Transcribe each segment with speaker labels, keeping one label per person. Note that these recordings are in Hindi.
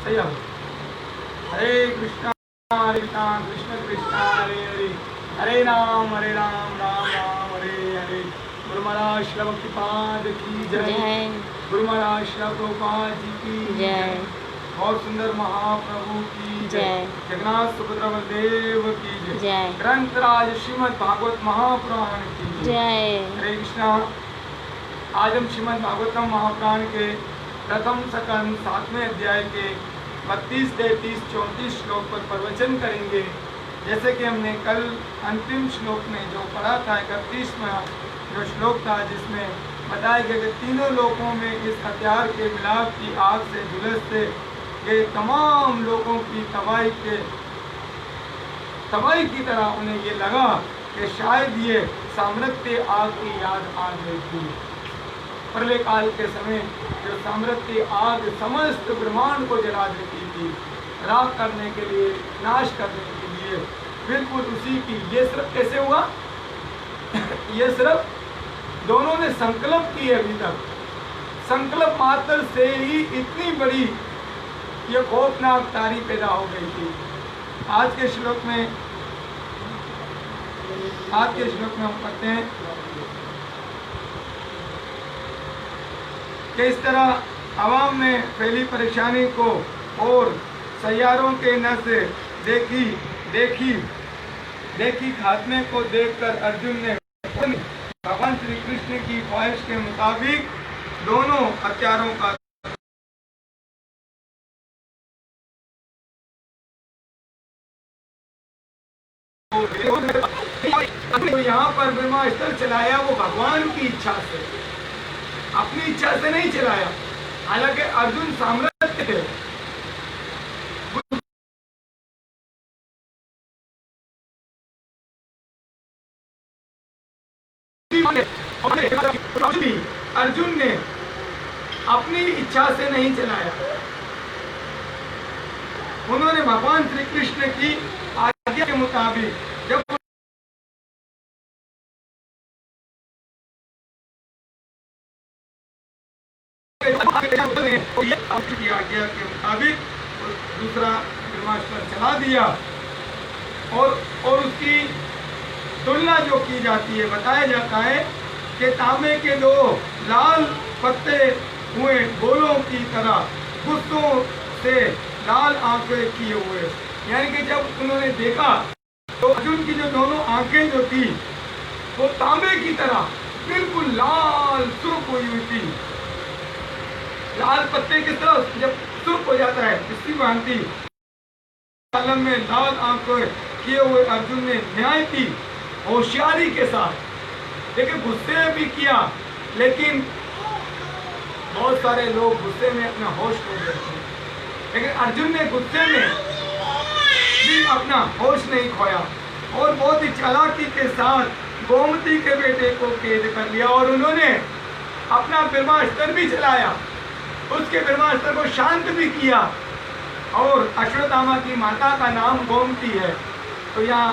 Speaker 1: सही आओ। हरे कृष्णा कृष्ण कृष्णा हरे हरे, हरे राम राम राम हरे हरे। गुरु महाराज श्री भक्तिपाद की जय, गुरु महाराज श्री प्रभुपाद जी की जय, और सुंदर महाप्रभु की जय, जगन्नाथ सुभद्रा बलदेव की जय, ग्रंथराज श्रीमद् भागवत महापुराण की जय। हरे कृष्णा। आज हम श्रीमद् भागवतम महापुराण के प्रथम सकंद 7वें अध्याय के 32, 33, 34 श्लोक पर प्रवचन करेंगे। जैसे कि हमने कल अंतिम श्लोक में जो पढ़ा था 31वां जो श्लोक था, जिसमें बताया गया कि तीनों लोकों में इस हथियार के मिलाप की आग से झुलसते ये तमाम लोगों की तबाही की तरह उन्हें ये लगा कि शायद ये सामर्थ्य आग की याद आ गई थी। प्रलय काल के समय जो सामर्थ्य आग समस्त ब्रह्मांड को जला देती थी, राख करने के लिए, नाश करने के लिए, बिल्कुल उसी की। ये सिर्फ कैसे हुआ? ये सिर्फ दोनों ने संकल्प किए। अभी तक संकल्प मात्र से ही इतनी बड़ी ये खौफनाक तारी पैदा हो गई थी। आज के श्लोक में हम पढ़ते हैं कि इस तरह आवाम में फैली परेशानी को और सैयारों के नज़र देखी खात्मे को देखकर अर्जुन ने भगवान श्री कृष्ण की ख्वाहिश के मुताबिक दोनों हथियारों का तो यहाँ पर ब्रह्मास्त्र चलाया वो भगवान की इच्छा से, अपनी इच्छा से नहीं चलाया। हालांकि अर्जुन सामर्थ्य थे, अर्जुन ने अपनी इच्छा से नहीं चलाया, उन्होंने भगवान श्री कृष्ण की आज्ञा के मुताबिक जब की आज्ञा के मुताबिक दूसरा ब्रह्मास्त्र चला दिया। और उसकी तुलना जो की जाती है, बताया जाता है कि तांबे के दो लाल पत्ते हुए गोलों की तरह गुस्सों से लाल आंखें किए हुए, यानी कि जब उन्होंने देखा तो अर्जुन की जो दोनों आंखें जो थी वो तांबे की तरह बिल्कुल लाल सुर्ख हुई हुई थी। लाल पत्ते की तरह जब सुर्ख हो जाता है इसकी भांति आलम में लाल आंखें किए हुए अर्जुन ने न्याय की होशियारी के साथ, लेकिन गुस्से भी किया। लेकिन बहुत सारे लोग गुस्से में अपना होश खो देते हैं, लेकिन अर्जुन ने गुस्से में भी अपना होश नहीं खोया और बहुत ही चालाकी के साथ गोमती के बेटे को कैद कर लिया और उन्होंने अपना ब्रह्मास्त्र भी चलाया, उसके ब्रह्मास्त्र को शांत भी किया। और अश्वत्थामा की माता का नाम गोमती है, तो यहाँ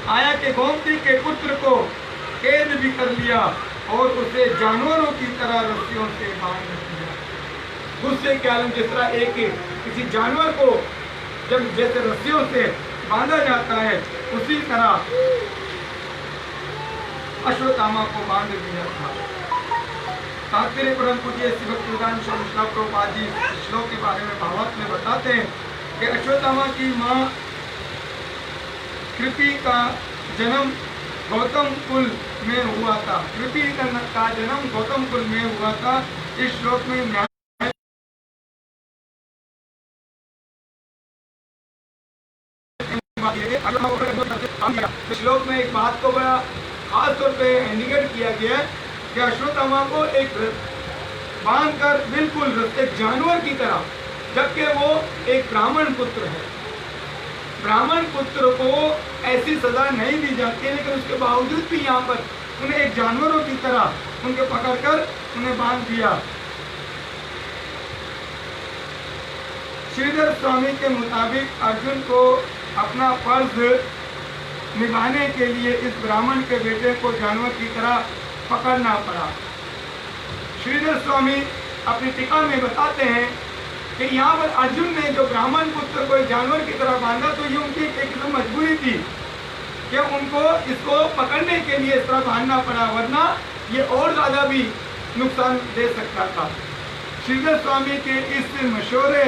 Speaker 1: आया कि गोमती के पुत्र को कैद भी कर लिया और उसे जानवरों की तरह रस्सियों से बांध दिया। गुस्से के आलम जिस तरह किसी जानवर को जब जैसे रस्सियों से बांधा जाता है, उसी तरह अश्वत्थामा को बांध दिया था। तात्पर्य परम पूज्य श्री भक्तिवेदांत स्वामी श्रील प्रभुपाद जी श्लोक के बारे में भावार्थ में बताते हैं कि अश्वत्थामा की माँ कृपि का जन्म गौतम कुल में हुआ था। कृपि का जन्म गौतम कुल में हुआ था। इस श्लोक में श्लोक में एक बात को बड़ा खास तौर पे इंडिकेट किया गया है कि अश्वत्थामा को एक बांधकर बिल्कुल एक जानवर की तरह, जबकि वो एक ब्राह्मण पुत्र है। ब्राह्मण पुत्र को ऐसी सजा नहीं दी जाती, लेकिन उसके बावजूद भी यहाँ पर उन्हें एक जानवरों की तरह उनके पकड़कर उन्हें बांध दिया। श्रीधर स्वामी के मुताबिक अर्जुन को अपना फर्ज निभाने के लिए इस ब्राह्मण के बेटे को जानवर की तरह पकड़ना पड़ा। श्रीधर स्वामी अपनी टीका में बताते हैं कि यहाँ पर अर्जुन ने जो ब्राह्मण पुत्र को जानवर की तरह बांधा, तो ये उनकी एकदम मजबूरी थी कि उनको इसको पकड़ने के लिए इस तरह बांधना पड़ा, वरना ये और ज़्यादा भी नुकसान दे सकता था। श्रीधर स्वामी के इस मशवरे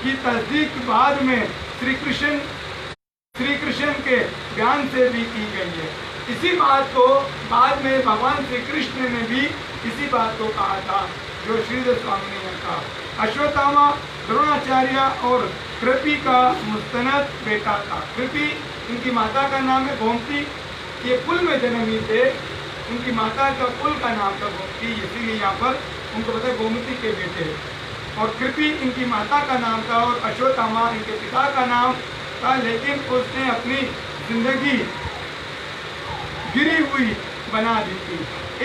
Speaker 1: की तस्दीक बाद में श्री कृष्ण के ज्ञान से भी की गई है। इसी बात को बाद में भगवान श्री कृष्ण ने भी इसी बात को कहा था जो श्रीधर स्वामी ने कहा। अश्वत्थामा द्रोणाचार्य और कृपि का मुस्तनद बेटा था। कृपि उनकी माता का नाम है, गोमती ये कुल में जन्मी थे, उनकी माता का कुल का नाम था गोमती, इसीलिए यहाँ पर उनको पता है गोमती के बेटे। और कृपि इनकी माता का नाम था और अश्वत्थामा इनके पिता का नाम था, लेकिन उसने अपनी जिंदगी गिरी हुई बना दी थी।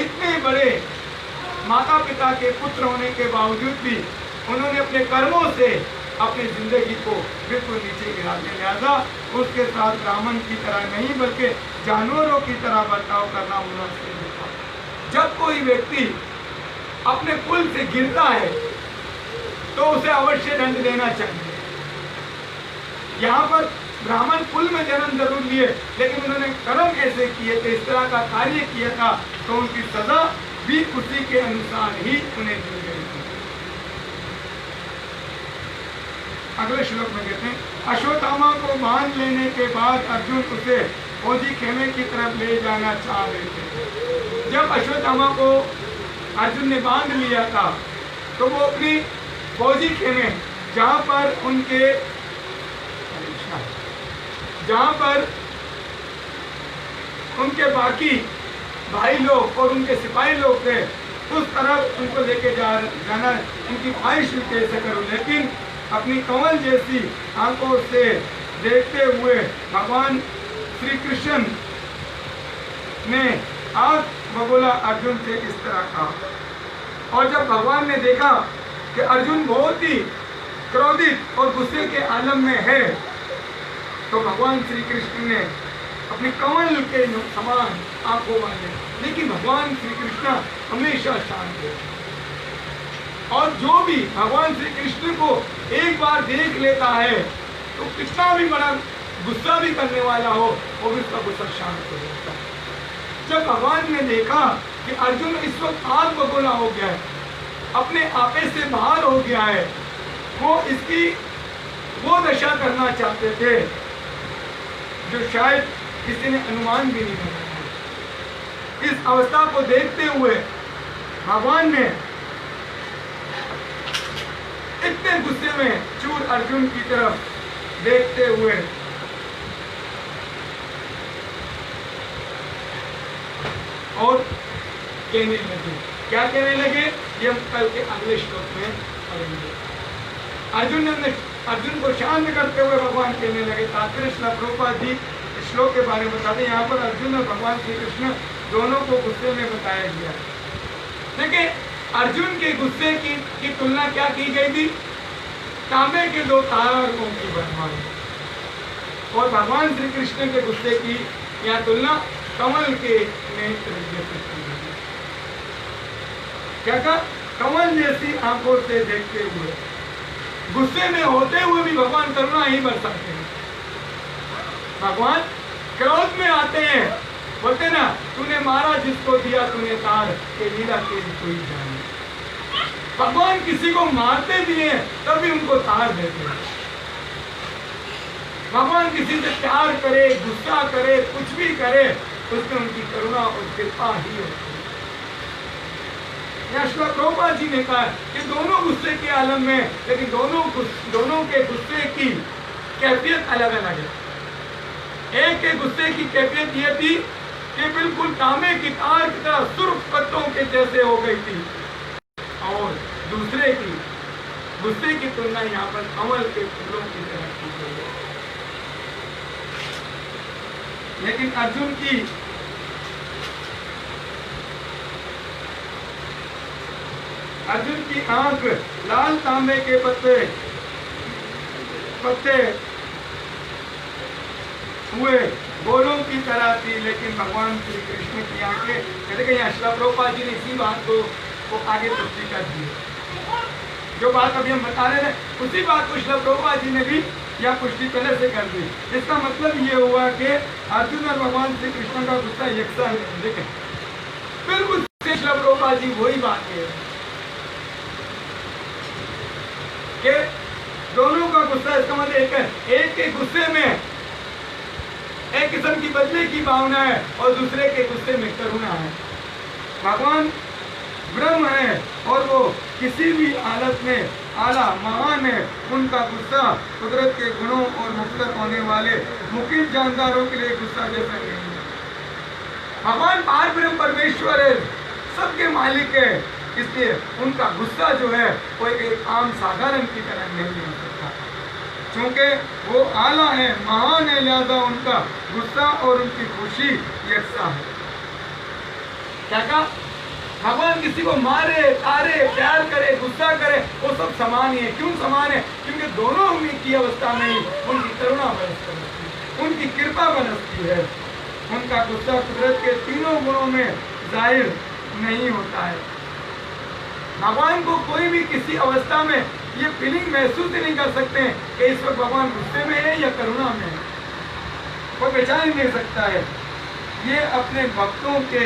Speaker 1: इतने बड़े माता पिता के पुत्र होने के बावजूद भी उन्होंने अपने कर्मों से अपनी जिंदगी को बिल्कुल नीचे गिरा दिया। लिहाजा उसके साथ ब्राह्मण की तरह नहीं बल्कि जानवरों की तरह बर्ताव करना मुनासिब था। जब कोई व्यक्ति अपने कुल से गिरता है तो उसे अवश्य दंड देना चाहिए। यहाँ पर ब्राह्मण कुल में जन्म जरूर लिए, लेकिन उन्होंने कर्म ऐसे किए थे, इस तरह का कार्य किया था, तो उनकी सजा भी उसी के अनुसार ही उन्हें दी गई थी। अगले श्लोक में कहते हैं, अश्वत्थामा को बांध लेने के बाद अर्जुन उसे फौजी खेमे की तरफ ले जाना चाह रहे थे। जब अश्वत्थामा को अर्जुन ने बांध लिया था तो वो अपनी फौजी खेमे जहाँ पर उनके बाकी भाई लोग और उनके सिपाही लोग थे, उस तरफ उनको लेके जाना उनकी ख्वाहिश भी कैसे करूं, लेकिन अपनी कमल जैसी आंखों से देखते हुए भगवान श्री कृष्ण ने आग बबूला अर्जुन से इस तरह कहा। और जब भगवान ने देखा कि अर्जुन बहुत ही क्रोधित और गुस्से के आलम में है, तो भगवान श्री कृष्ण ने अपनी कमल के समान आंखों वाले, लेकिन भगवान श्री कृष्ण हमेशा शांत है। और जो भी भगवान श्री कृष्ण को एक बार देख लेता है तो कितना भी बड़ा गुस्सा भी करने वाला हो वो भी उसका गुस्सा शांत हो जाता है। जब भगवान ने देखा कि अर्जुन इस वक्त आग बबूला हो गया है, अपने आपे से बाहर हो गया है, वो इसकी वो दशा करना चाहते थे जो शायद किसी ने अनुमान भी नहीं लगाया। इस अवस्था को देखते हुए भगवान ने इतने गुस्से में चूर अर्जुन की तरफ देखते हुए और कहने लगे, क्या कहने लगे ये हम कल के अगले श्लोक में पढ़ेंगे। अर्जुन को शांत करते हुए भगवान कहने लगे। तात्पर्य प्रभुपाद जी श्लोक के बारे में बताते हैं। यहाँ पर अर्जुन और भगवान श्री कृष्ण दोनों को गुस्से में बताया गया। देखिए अर्जुन के गुस्से की तुलना क्या की गई थी, तांबे के दो तारों की बनवाई, और भगवान श्री कृष्ण के गुस्से की यह तुलना कमल के नेत्र जैसे की गई। क्या कहा, कमल जैसी आंखों से देखते हुए, गुस्से में होते हुए भी भगवान करुणा ही बरसाते हैं। भगवान क्रोध में आते हैं, बोलते ना तूने मारा जिसको दिया तूने तार के लीला तेरी कोई जाने। भगवान किसी को मारते भी हैं तब भी उनको तार देते हैं। भगवान किसी से प्यार करे, गुस्सा करे, कुछ भी करे, उसमें उनकी करुणा और कृपा ही होती है। श्रील प्रभुपाद जी ने कहा कि दोनों गुस्से के आलम में, लेकिन दोनों के गुस्से की कैफियत अलग अलग है। एक के गुस्से की कैफियत यह थी कि बिल्कुल तांबे की तार की तरह सुर्ख पत्तों के जैसे हो गई थी, और दूसरे की गुस्से की तुलना यहाँ पर कमल के फूलों की तरह की गई है। लेकिन अर्जुन की आंख लाल तांबे के पत्ते हुए गोलों की तरह थी, लेकिन भगवान श्री कृष्ण की आंखें, कहते हैं श्रील प्रभुपाद जी ने इसी बात को आगे पुष्टि कर दी। जो बात अभी हम बता रहे थे उसी बात को श्रील प्रभुपाद जी ने भी या पुष्टि पहले से कर दी। इसका मतलब ये हुआ कि अर्जुन और भगवान श्री कृष्ण का गुस्सा एक सा देखें, बिल्कुल श्रील प्रभुपाद जी वही बात है कि दोनों का गुस्सा, इसका मतलब एक है, एक के गुस्से में एक किस्म की बदले की भावना है और दूसरे के गुस्से में करुणा है। भगवान ब्रह्म है और वो किसी भी हालत में आला महान है। उनका गुस्सा कुदरत के गुणों और मुख्तर होने वाले मुकीम जानदारों के लिए गुस्सा जैसा नहीं है। भगवान पार ब्रह्म परमेश्वर है, सबके मालिक है, इसलिए उनका गुस्सा जो है वो एक आम साधारण की तरह नहीं हो सकता, क्योंकि वो आला है, महान है, लिहाजा उनका गुस्सा और उनकी खुशी यकसा है। क्या कहा? भगवान किसी को मारे, तारे, प्यार करे, गुस्सा करे, वो सब समान ही है। क्यों समान है? क्योंकि दोनों की अवस्था में ही उनकी करुणा बरसती है, उनकी कृपा बरसती है। उनका गुस्सा कुदरत के तीनों गुणों में जाहिर नहीं होता है। भगवान को कोई भी किसी अवस्था में ये फीलिंग महसूस ही नहीं कर सकते हैं कि इस वक्त भगवान गुस्से में है या करुणा में है, कोई पहचान ही नहीं सकता है। ये अपने भक्तों के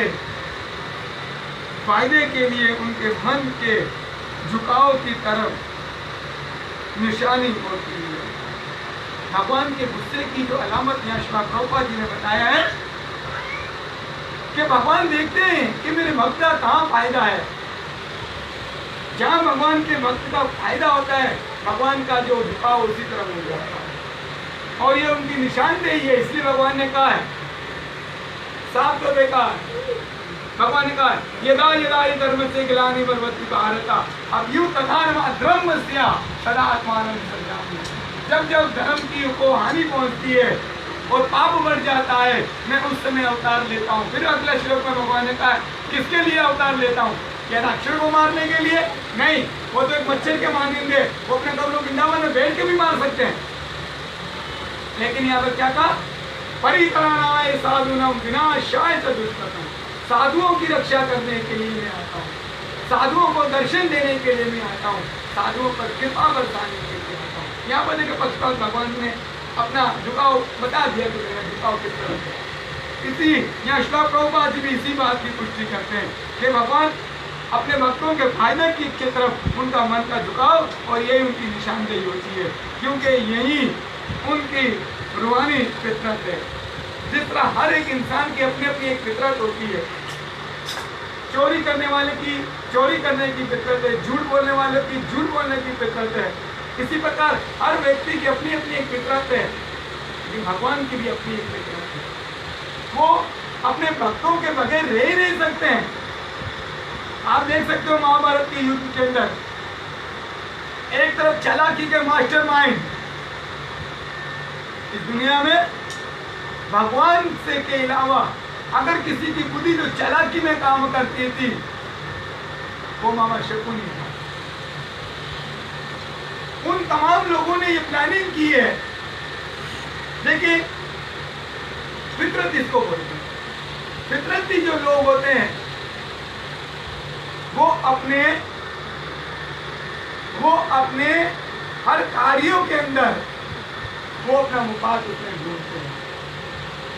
Speaker 1: फायदे के लिए उनके मन के झुकाव की तरफ निशानी होती है। भगवान के गुस्से की जो अलामत यहाँ श्रील प्रभुपाद जी ने बताया है कि भगवान देखते हैं कि मेरे भक्त का कहाँ फायदा है। जहाँ भगवान के भक्त का फायदा होता है, भगवान का जो झुकाव उसी तरफ हो जाता है और ये उनकी निशानदेही है। इसलिए भगवान ने कहा है, साफ तो देखा भगवान ने कहा यदा यदा ही धर्म से गिलानी बलवती भारता अब यू तथा धर्म सदा आत्मान। जब जब धर्म की को हानि पहुंचती है और पाप बढ़ जाता है, मैं उस समय अवतार लेता हूँ। फिर अगला श्लोक में भगवान ने कहा किसके लिए अवतार लेता हूँ? क्या राक्षस को मारने के लिए? नहीं, वो तो एक मच्छर के मानेंगे, वो अपने कब लोग वृंदावन में बैठ के भी मार सकते हैं। लेकिन यहाँ पर क्या कहा? परित्राणाय साधुनां विनाशाय च दुष्कृतम्। साधुओं की रक्षा करने के लिए मैं आता हूँ, साधुओं को दर्शन देने के लिए मैं आता हूँ, साधुओं पर कृपा बरसाने के लिए आता हूँ। यहाँ पर देखिए पक्षपात भगवान ने अपना झुकाव बता दिया कि मेरा झुकाव किस तरफ है। इसी यहाँ श्रील प्रभुपाद जी भी इसी बात की पुष्टि करते हैं कि भगवान अपने भक्तों के फायदे की तरफ उनका मन का झुकाव और यही उनकी निशानदेही होती है, क्योंकि यही उनकी रूहानी फितरत है। जिस तरह हर एक इंसान की अपनी अपनी एक फितरत होती है, चोरी करने वाले की चोरी करने की फितरत है, झूठ बोलने वाले की झूठ बोलने की फितरत है, इसी प्रकार हर व्यक्ति की अपनी अपनी एक फितरत है, लेकिन भगवान की भी अपनी एक फितरत है। वो अपने भक्तों के बगैर रह ही नहीं सकते हैं। आप देख सकते हो महाभारत के युद्ध के अंदर एक तरफ चालाकी के मास्टरमाइंड इस दुनिया में भगवान से के अलावा अगर किसी की बुद्धि जो चालाकी में काम करती थी वो मामा शकुनी था। उन तमाम लोगों ने ये प्लानिंग की है। देखिए फितरत इसको बोलते हैं। फितरती जो लोग होते हैं वो अपने हर कार्यों के अंदर वो अपना मुफाद उसमें ढूंढते हैं,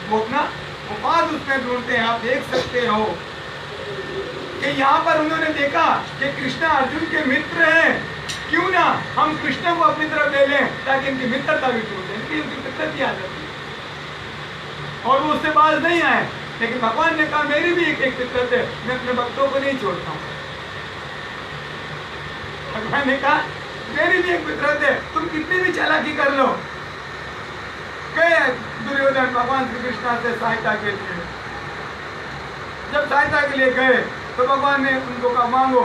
Speaker 1: वो अपना मुफाद उसमें ढूंढते हैं। आप देख सकते हो कि यहाँ पर उन्होंने देखा कि कृष्ण अर्जुन के मित्र हैं, क्यों ना हम कृष्ण को अपनी तरफ ले लें ताकि इनकी मित्रता भी टूट जाए, इनकी उनकी मित्रता आ जाती है और वो उससे बाज नहीं आए। लेकिन भगवान ने कहा मेरी भी एक फितरत है, मैं अपने भक्तों को नहीं छोड़ता हूँ। भगवान ने कहा मेरी भी एक फितरत है, तुम कितनी भी चालाकी कर लो। गए दुर्योधन भगवान श्री कृष्ण से सहायता के लिए। जब सहायता के लिए गए तो भगवान ने उनको कहा मांगो।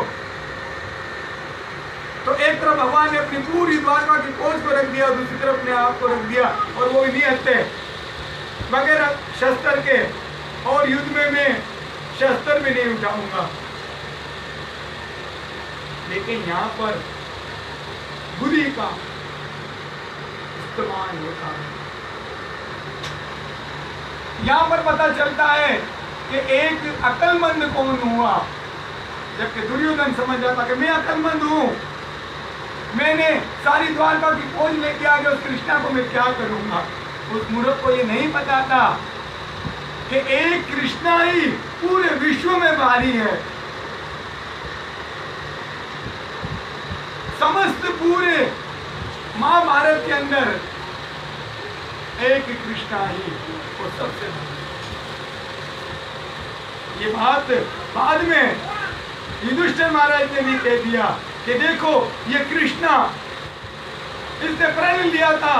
Speaker 1: तो एक तरफ भगवान ने अपनी पूरी द्वारका की फौज को रख दिया, दूसरी तरफ अपने आप को रख दिया और वो नहीं हटते बगैर शस्त्र के, और युद्ध में मैं शस्त्र भी नहीं उठाऊंगा। लेकिन यहाँ पर बुद्धि का इस्तेमाल होता है। यहाँ पर पता चलता है कि एक अक्लमंद कौन हुआ, जबकि दुर्योधन समझ जाता कि मैं अक्लमंद हूँ, मैंने सारी द्वारका की खोज लेके आ गया, उस कृष्णा को मैं क्या करूंगा। उस मूर्ख को ये नहीं पता था कि एक कृष्णा ही पूरे विश्व में भारी है। समस्त पूरे महाभारत के अंदर एक कृष्णा ही वो सबसे भारी। ये बात बाद में युधिष्ठिर महाराज ने भी कह दिया कि देखो ये कृष्णा, इसने प्रण लिया था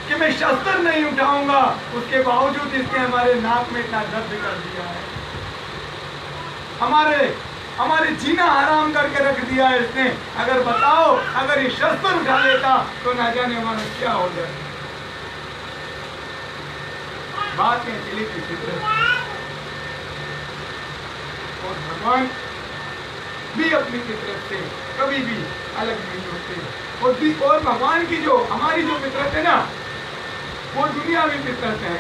Speaker 1: कि मैं शस्त्र नहीं उठाऊंगा, उसके बावजूद इसने हमारे नाक में इतना दर्द कर दिया है, हमारे जीना हराम करके रख दिया है इसने। अगर बताओ, अगर ये शस्त्र उठा लेता तो ना जाने हमारा क्या हो जाए। बात है चली थी फितरत, और भगवान भी अपनी फितरत से कभी भी अलग नहीं होते। और भगवान की जो हमारी जो फितरत है ना, वो दुनियावी फितरत है,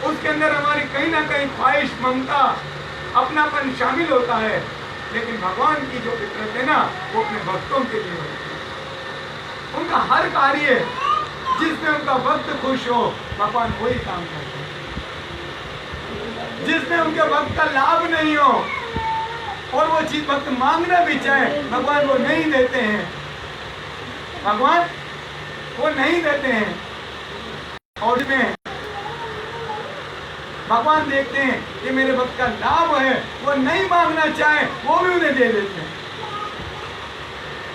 Speaker 1: उसके अंदर हमारी कहीं ना कहीं ख्वाहिश, ममता, अपनापन शामिल होता है। लेकिन भगवान की जो फितरत है ना, वो अपने भक्तों के लिए होती है। उनका हर कार्य जिसमें उनका भक्त खुश हो, भगवान वही काम करते हैं। जिसमें उनके भक्त का लाभ नहीं हो और वो चीज भक्त मांगना भी चाहे, भगवान वो नहीं देते हैं, भगवान वो नहीं देते हैं। और इसमें भगवान देखते हैं कि मेरे भक्त का लाभ है, वो नहीं मांगना चाहे वो भी उन्हें दे देते हैं।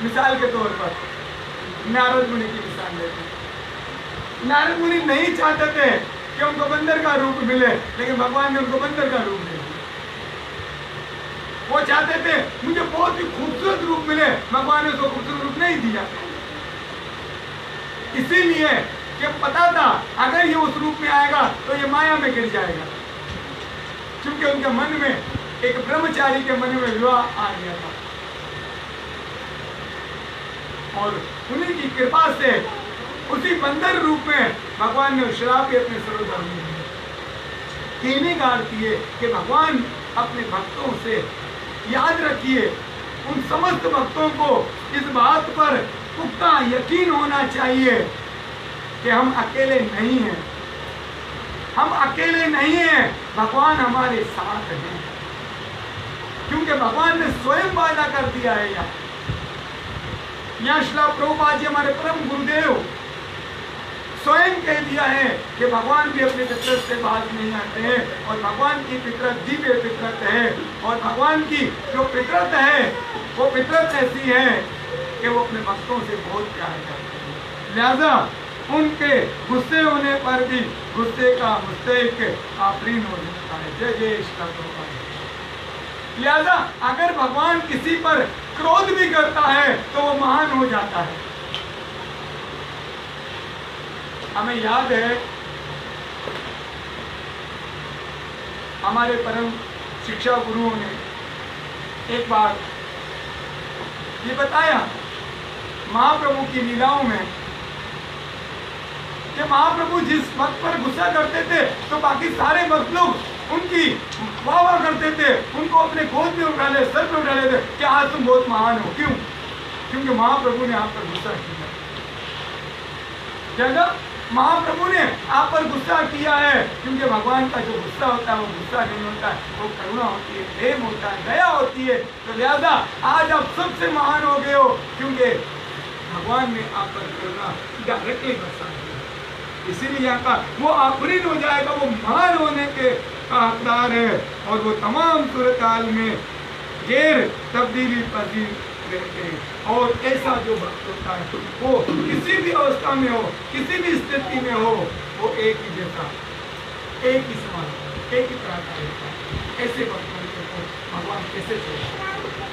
Speaker 1: मिसाल के तौर पर नारद मुनि की मिसाल लेते हैं। नारद मुनि नहीं चाहते थे कि उनको बंदर का रूप मिले, लेकिन भगवान ने उनको बंदर का रूप दे दिया। वो चाहते थे मुझे बहुत ही खूबसूरत रूप मिले, भगवान ने उसको खूबसूरत रूप नहीं दिया। इसीलिए कि पता था अगर ये उस रूप में आएगा तो ये माया में गिर जाएगा, क्योंकि उनके मन में, एक ब्रह्मचारी के मन में विवाह आ गया था। और उन्हीं की कृपा से उसी बंदर रूप में भगवान ने श्राप भी अपने सरोवर में कहने गाड़ती है कि भगवान अपने भक्तों से याद रखिए, उन समस्त भक्तों को इस बात पर पुख्ता यकीन होना चाहिए कि हम अकेले नहीं हैं, हम अकेले नहीं हैं, भगवान हमारे साथ हैं। क्योंकि भगवान ने स्वयं वादा कर दिया है। यहाँ श्रील प्रभुपाद जी हमारे परम गुरुदेव स्वयं कह दिया है कि भगवान भी अपनी फितरत से बाज नहीं आते हैं, और भगवान की फितरत दिव्य फितरत है। और भगवान की जो फितरत है वो फितरत ऐसी है कि वो अपने भक्तों से बहुत प्यार करते हैं। लिहाजा उनके गुस्से होने पर भी गुस्से का मुस्तैक आफरीन हो जाता है। जय जय श्रील प्रभुपाद। लिहाजा अगर भगवान किसी पर क्रोध भी करता है तो वो महान हो जाता है। हमें याद है हमारे परम शिक्षा गुरुओं ने एक बार ये बताया महाप्रभु की लीलाओं में कि महाप्रभु जिस भक्त पर गुस्सा करते थे तो बाकी सारे भक्त लोग उनकी वाह वाह करते थे, उनको अपने गोद में उठा ले, सर पे उठा लेते कि आज तुम बहुत महान हो। क्यों? क्योंकि महाप्रभु ने आप पर गुस्सा किया। क्या महाप्रभु ने आप पर गुस्सा किया है? क्योंकि भगवान का जो गुस्सा होता है वो गुस्सा नहीं होता है, वो करुणा होती है, प्रेम होता है, दया होती है। तो लिहाजा आज आप सबसे महान हो गए हो, क्योंकि भगवान ने आप पर करुणा डायरेक्टली बरसा दी। इसीलिए यहाँ का वो आफरीन हो जाएगा, वो महान होने के हकदार है। और वो तमाम सूरत हाल में गैर तब्दीली पसीर रहते हैं। और ऐसा जो भक्त होता है वो किसी भी अवस्था में हो, किसी भी स्थिति में हो, वो एक ही जैसा, एक ही समान, एक ही तरह का रहता है। ऐसे भक्तों को भगवान कैसे छोड़ते हैं?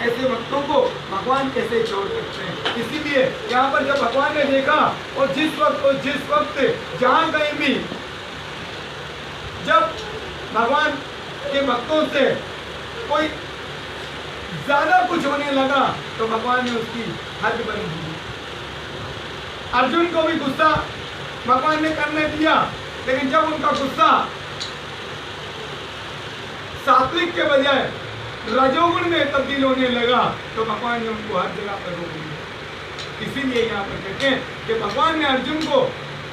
Speaker 1: ऐसे भक्तों को भगवान कैसे छोड़ सकते हैं? इसीलिए यहाँ पर जब भगवान ने देखा और जिस वक्त जहाँ कहीं भी जब भगवान के भक्तों से कोई ज्यादा कुछ होने लगा तो भगवान ने उसकी हद बंद दी। अर्जुन को भी गुस्सा भगवान ने करने दिया, लेकिन जब उनका गुस्सा सात्विक के बजाय रजोगुण में तब्दील होने लगा तो भगवान ने उनको हर जगह पर रोक दिया। इसीलिए यहाँ पर कहते हैं कि भगवान ने अर्जुन को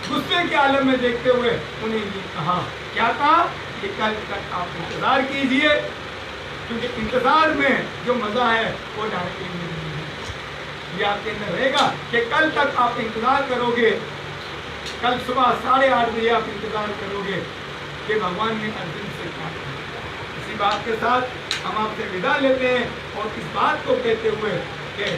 Speaker 1: गुस्से के आलम में देखते हुए उन्हें ये कहा, क्या कहा कि कल तक आप इंतजार कीजिए, क्योंकि इंतजार में जो मजा है वो डायरेक्टली नहीं है। ये आपके अंदर रहेगा कि कल तक आप इंतजार करोगे, कल सुबह 8:30 बजे आप इंतजार करोगे कि भगवान ने अर्जुन से क्या कहा। इसी बात के साथ हम आपसे विदा लेते हैं और इस बात को कहते हुए कि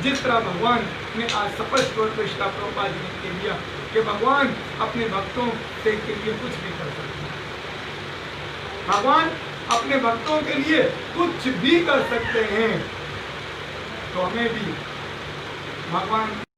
Speaker 1: जिस तरह भगवान ने आज स्पष्ट तौर पर श्रील प्रभुपाद जी ने कह दिया कि भगवान अपने भक्तों से के लिए कुछ भी कर सकते हैं, भगवान अपने भक्तों के लिए कुछ भी कर सकते हैं, तो हमें भी भगवान